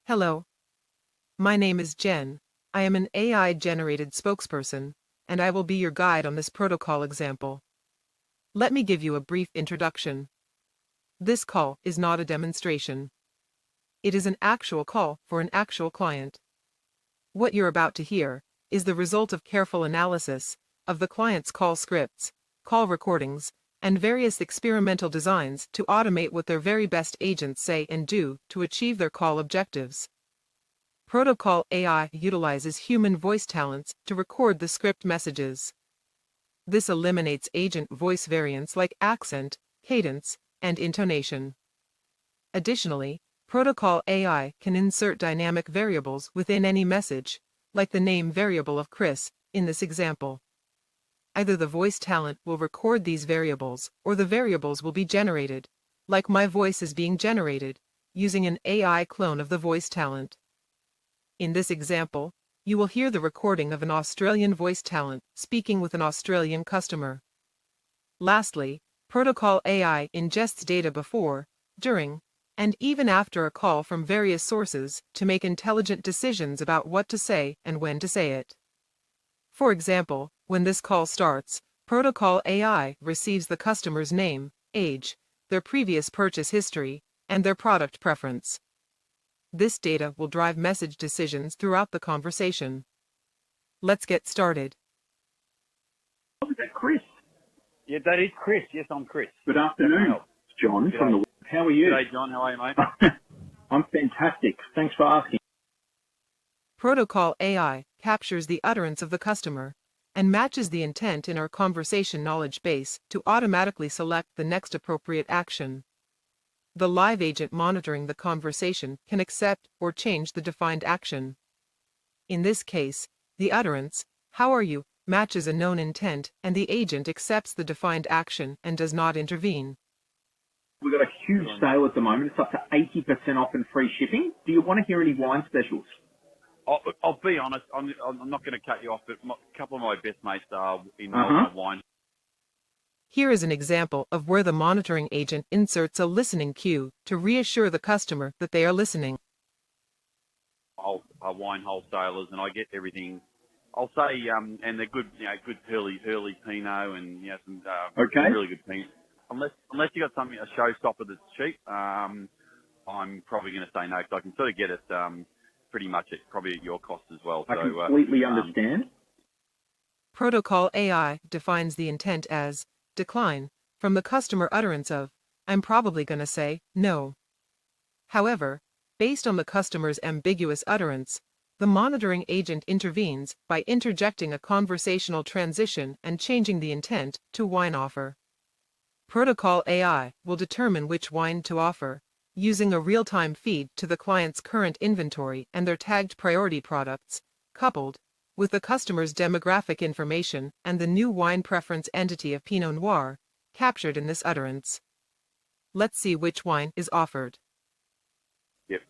Hello, my name is Jen. I am an AI-generated spokesperson, and I will be your guide on this protocol example. Let me give you a brief introduction. This call is not a demonstration. It is an actual call for an actual client. What you're about to hear is the result of careful analysis of the client's call scripts, call recordings, and various experimental designs to automate what their very best agents say and do to achieve their call objectives. Protocol AI utilizes human voice talents to record the script messages. This eliminates agent voice variants like accent, cadence, and intonation. Additionally, Protocol AI can insert dynamic variables within any message, like the name variable of Chris, in this example. Either the voice talent will record these variables, or the variables will be generated, like my voice is being generated, using an AI clone of the voice talent. In this example, you will hear the recording of an Australian voice talent speaking with an Australian customer. Lastly, Protocol AI ingests data before, during, and even after a call from various sources to make intelligent decisions about what to say and when to say it. For example, when this call starts, Protocol AI receives the customer's name, age, their previous purchase history, and their product preference. This data will drive message decisions throughout the conversation. Let's get started. Oh, is that Chris? Yeah, that is Chris. Yes, I'm Chris. Good afternoon. It's John from the... How are you? G'day, John. How are you, mate? I'm fantastic. Thanks for asking. Protocol AI captures the utterance of the customer and matches the intent in our conversation knowledge base to automatically select the next appropriate action. The live agent monitoring the conversation can accept or change the defined action. In this case, the utterance, "How are you?" matches a known intent and the agent accepts the defined action and does not intervene. We've got a huge sale at the moment. It's up to 80% off and free shipping. Do you want to hear any wine specials? I'll be honest. I'm not going to cut you off, but a couple of my best mates are in wine. Here is an example of where the monitoring agent inserts a listening cue to reassure the customer that they are listening. Wine wholesalers, and I get everything. I'll say, and they're good, good early Pinot, and some really good Pinot. Unless you got something a showstopper that's cheap, I'm probably going to say no, because I can sort of get it pretty much probably at your cost as well. I completely understand. Protocol AI defines the intent as decline from the customer utterance of, "I'm probably going to say no." However, based on the customer's ambiguous utterance, the monitoring agent intervenes by interjecting a conversational transition and changing the intent to wine offer. Protocol AI will determine which wine to offer, using a real-time feed to the client's current inventory and their tagged priority products, coupled with the customer's demographic information and the new wine preference entity of Pinot Noir, captured in this utterance. Let's see which wine is offered. Yep.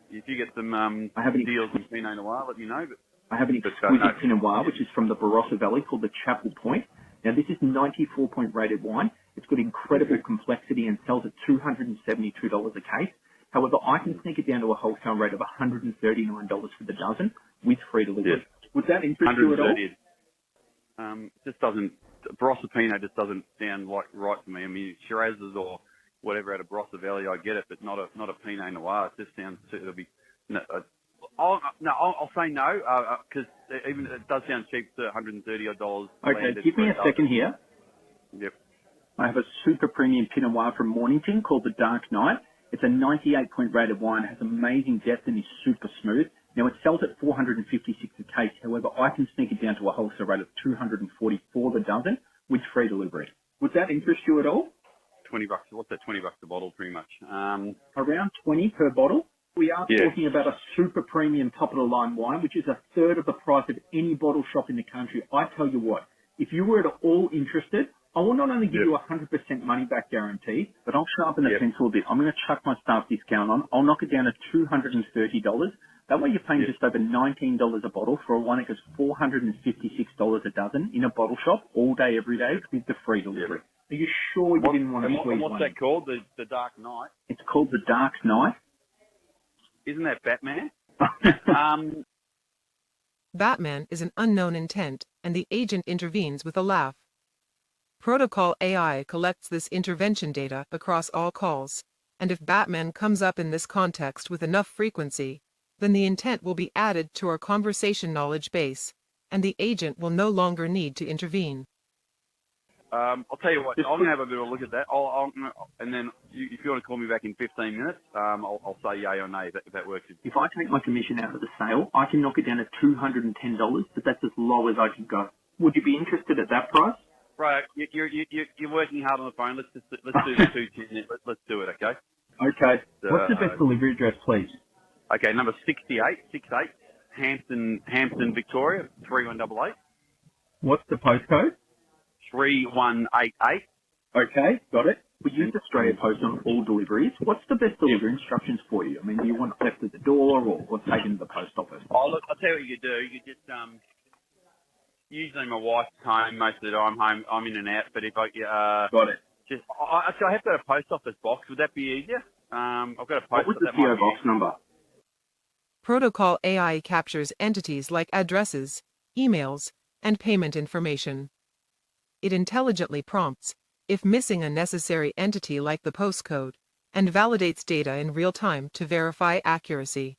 If you get some deals in Pinot Noir, let me know. But I have an exquisite Pinot Noir, which is from the Barossa Valley, called the Chapel Point. Now, this is 94-point rated wine. It's got incredible complexity and sells at $272 a case. However, I can sneak it down to a wholesale rate of $139 for the dozen with free delivery. Yes. Would that interest you at all? Just doesn't. Barossa Pinot just doesn't sound right to me. I mean, Shirazes or whatever out of Barossa Valley, I get it, but not a Pinot Noir. It just sounds it'll be. No, I'll say no because even it does sound cheap to $130. Okay, give me a second here. Yep. I have a super premium Pinot Noir from Mornington called the Dark Knight. It's a 98-point rated wine, has amazing depth and is super smooth. Now, it sells at $456 a case. However, I can sneak it down to a wholesale rate of $244 the dozen with free delivery. Would that interest you at all? $20. What's that? $20 a bottle, pretty much. Around 20 per bottle. We are talking about a super premium top-of-the-line wine, which is a third of the price of any bottle shop in the country. I tell you what, if you were at all interested, I will not only give you a 100% money-back guarantee, but I'll sharpen the pencil a bit. I'm going to chuck my staff discount on. I'll knock it down to $230. That way you're paying just over $19 a bottle for a wine that goes $456 a dozen in a bottle shop all day, every day with the free delivery. Are you sure you didn't want to squeeze one? What's that called? The Dark Knight? It's called the Dark Knight. Isn't that Batman? Batman is an unknown intent, and the agent intervenes with a laugh. Protocol AI collects this intervention data across all calls, and if Batman comes up in this context with enough frequency, then the intent will be added to our conversation knowledge base, and the agent will no longer need to intervene. I'll tell you what, I'm going to have a bit of a look at that. And then if you want to call me back in 15 minutes, I'll say yay or nay if that works. If I take my commission out of the sale, I can knock it down to $210, but that's as low as I can go. Would you be interested at that price? Right, you're working hard on the phone. Let's do the 210. Let's do it, okay? Okay. What's the best delivery address, please? Okay, number 68, Hampton, Victoria, 3188. What's the postcode? 3188. Okay, got it. We use Australia Post on all deliveries. What's the best delivery instructions for you? I mean, do you want it left at the door or taken to the post office? Oh, look, I'll tell you what you do. You just, usually my wife's home most of the time. I'm in and out, but if I, got it. Actually, I have got a post office box. Would that be easier? I've got a post. What was the PO box number? Protocol AI captures entities like addresses, emails, and payment information. It intelligently prompts, if missing a necessary entity like the postcode, and validates data in real time to verify accuracy.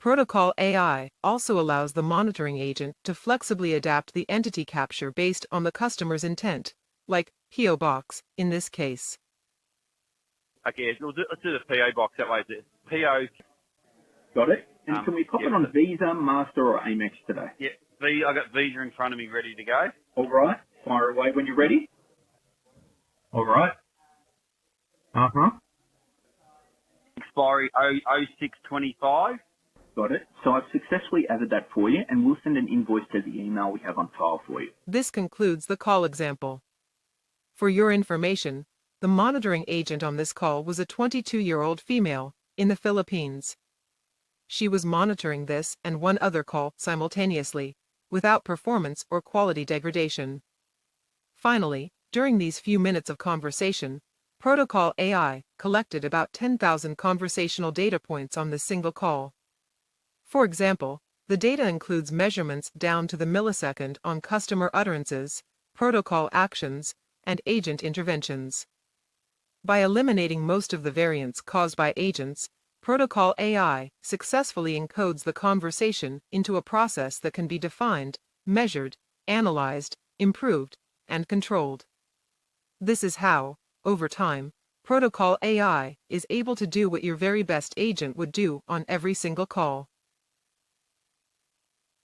Protocol AI also allows the monitoring agent to flexibly adapt the entity capture based on the customer's intent, like PO box in this case. Okay, let's do the PO box. That way it's PO. Got it. And can we pop it on Visa, Master, or Amex today? Yeah, I got Visa in front of me ready to go. All right. Fire away when you're ready. All right. Expiry 0625. Got it. So I've successfully added that for you, and we'll send an invoice to the email we have on file for you. This concludes the call example. For your information, the monitoring agent on this call was a 22-year-old female in the Philippines. She was monitoring this and one other call simultaneously, without performance or quality degradation. Finally, during these few minutes of conversation, Protocol AI collected about 10,000 conversational data points on this single call. For example, the data includes measurements down to the millisecond on customer utterances, protocol actions, and agent interventions. By eliminating most of the variance caused by agents, Protocol AI successfully encodes the conversation into a process that can be defined, measured, analyzed, improved, and controlled. This is how, over time, Protocol AI is able to do what your very best agent would do on every single call.